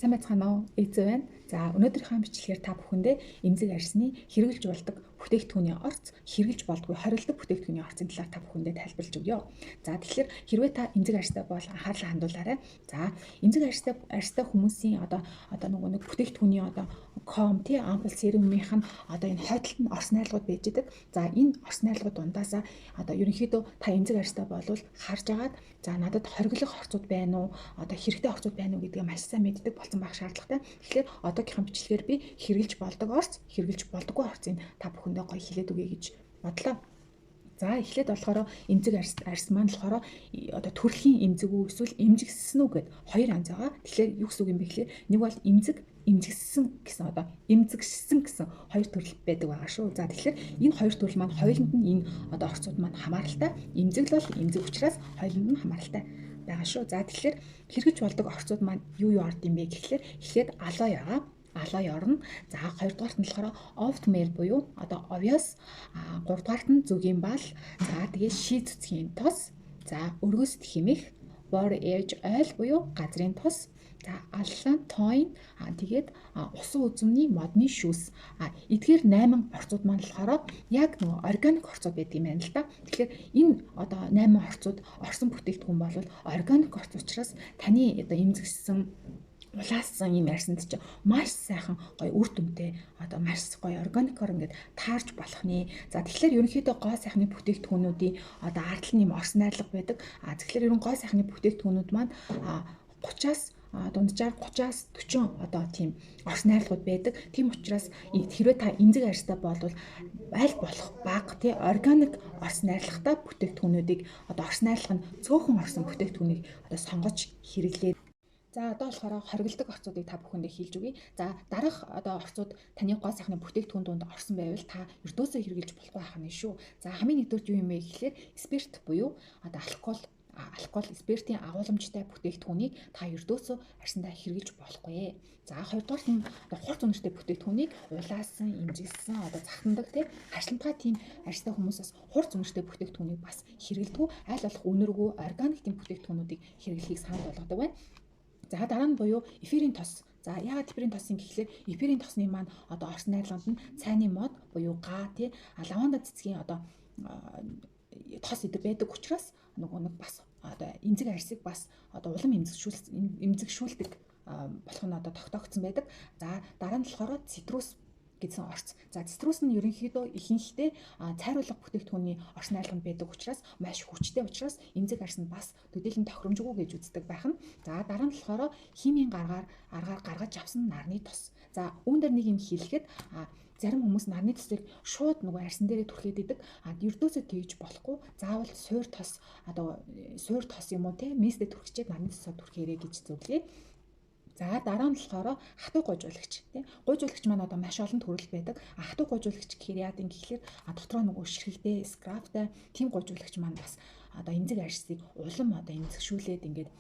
Сайн байцгаана уу? Эзэн байна. За өнөөдрийнхөө бичлэгээр та бүхэндээ эмзэг арьсны хэрэгжилж болдог бүтээгдэхүүний орц, хэрэгжилж болдгүй хоригддог бүтээгдэхүүний орцын талаар та бүхэндээ тайлбарлаж өгье. За тэгэхээр хэрвээ та эмзэг арьстай бол анхаарлаа хандуулаарай. За эмзэг арьстай хүмүүсийн одоо нөгөө нэг бүтээгдэхүүний ком ампул серумынх нь энэ хойдолд нь орс найрлагууд байж идэг. За энэ орс найрлагууд дундаасаа ерөнхийдөө та эмзэг арьстай болвол харж агаад за надад хориглох орцууд байна уу? Хэрэгтэй орцууд байна уу гэдгээ маш сайн мэддэг болсон байх шаардлагатай. Тэгэхээр одоогийнхын бичлэгээр би хэрэгжилж болдог орц, хэрэгжилж болдоггүй орцыг та бүхэндээ гоё хэлээд өгье гэж бодлоо. За эхлээд болохоор эмзэг арьс маань болохоор төрөлхийн эмзэг үү эсвэл эмзэгссэн үү гэд хоёр янз байгаа. Тэгэхээр юу гэсэн үг юм бэ гэхээр нэг бол эмзэгссэн гэсэн эмзэгссэн гэсэн хоёр төрөл байдаг байгаа шүү. За тэгэхээр энэ хоёр төрөл маань хоёуланд нь энэ орцууд маань хамааралтай. Эмзэгл бол эмзэг учраас хоёуланд нь хамааралтай байгаа шүү. За тэгэхээр хэрэгж болдог орцууд маань юу орд юм бэ гэхлээр эхлээд алой байгаа. Алой орно. За хоёрдугаарт нь болохоор офтмер буюу овёс, гуравдугаарт нь зүгийн бал, за тэгээ ший цэцгийн тос, за өргөс хэмэх, бор ээж ойл буюу газрын тос, за аллан тойн, тэгээд усан үзмний модны шүүс. Эдгээр 8 орцууд маань болохоор яг нөгөө органик орцууд байдаг юм байна л да. Тэгэхээр энэ 8 орцууд орсон бүтээгдэхүүн бол органик орц учраас таны эмзэгсэн улаасан юм ярьсанд чинь маш сайхан гоё үр дүнтэй маш гоё органикор ингээд таарж болох нэ. За тэгэхээр ерөнхийдөө гоо сайхны бүтээгдэхүүнүүдийн ардл нь юм орс найрлага байдаг. Тэгэхээр ерөн гоо сайхны бүтээгдэхүүнүүд маань 30-аас дунджаар 30-аас 40 тийм орс найрлагууд байдаг. Тийм учраас хэрвээ та эмзэг арьстай болвол аль болох бага органик орс найрлагатай бүтээгдэхүүнүүдийг орс найрлага нь цөөхөн орсон бүтээгдэхүүнийг сонгож хэрэглээд. За болохоор хоригддог орцуудыг та бүхэндээ хэлж өгье. За дараах орцууд таны гоо сайхны бүтээгдэхүүн донд орсон байвал та ердөөсөө хэрэгжилж болохгүй байх нь шүү. За хамгийн нэгдүгээр юу юм бэ гэхээр спирт буюу алкол спиртийн агуулмжтай бүтээгдэхүүнийг та ердөөсөө арьсандаа хэрэгжилж болохгүй. За хоёрдугаарт нь хурц үнэртэй бүтээгдэхүүнийг улаасан, эмзэгсэн захтандаг хашлантгай тийм арьстай хүмүүсээс хурц үнэртэй бүтээгдэхүүнийг бас хэрэгэлдэг. Аль болох үнэргүй органик тийм бүтээгдэхүүнүүдийг хэрэглэхийг санал болгодог байна. За дараа нь буюу эфирийн тос. За яагаад эфирийн тос юм гэхлээр эфирийн тосны маань орс найрлаганд нь цайны мод буюу га лаванда цэцгийн тос идэв байдаг учраас нөгөө нэг бас эмзэг арьсыг бас улам эмзэгшүүлдэг болох нь тогтоогдсон байдаг. За дараа нь болохоор цитрус гэсэн орц. За цитрус нь ерөнхийдөө ихэнхдээ цайруулга бүтээгдэхүүний орс найрлаганд байдаг учраас маш хүчтэй учраас эмзэг арьс нь бас төдийлөн тохиромжгүй гэж үздэг байх нь. За дараа нь болохоор химийн аргаар гаргаж авсан нарны тос. За үүн дээр нэг юм хэлэхэд зарим хүмүүс нарны тосыг шууд нөгөө арьсан дээрээ түрхээд идэг. Ердөөсөө тэгж болохгүй. Заавал суур тос юм уу месдэ түрхчээд нарны тосоо түрхээрэй гэж зөвлөе. За дараа нь болохоор хатуу гойжуулагч гойжуулагч маань маш олон төрөл байдаг. Хатуу гойжуулагч гэхээр яад юм гэхэлэр дотроо нөгөө ширхэгтэй скрафтай тийм гойжуулагч маань бас эмзэг арьсыг улам эмзэгшүүлээд ингээд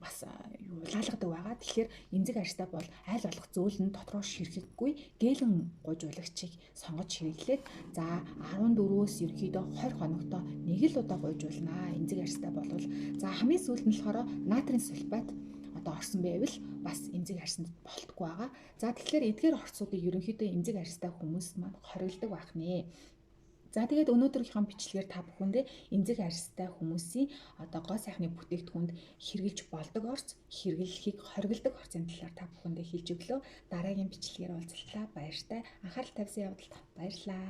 бас улаалгадаг байгаа. Тэгэхээр эмзэг арьстай бол аль болох зөөлөн дотроо ширхэггүй гэлэн гойжуулагчийг сонгож хэрэглээд за 14-өөс ерөөдөө 20 хоногтоо нэг л удаа гойжуулнаа. Эмзэг арьстай болвол за хамгийн сүүлд нь болохоор натрийн сульфат орсон байвал бас эмзэг арьсанд болтгүй байгаа. За тэгэхээр эдгээр орцуудыг ерөнхийдөө эмзэг арьстай хүмүүс маань хоригддаг байх нэ. За тэгээд өнөөдрийнхөө бичлэгээр та бүхэндээ эмзэг арьстай хүмүүсийн гоо сайхны бүтээгдэхүүнд хэрэгжилж болдог орц, хэрэглэхийг хоригддаг орцын талаар та бүхэндээ хэлж өглөө. Дараагийн бичлэгээр уулзлаа. Баяртай. Анхаарал тавьсан явдалд баярлалаа.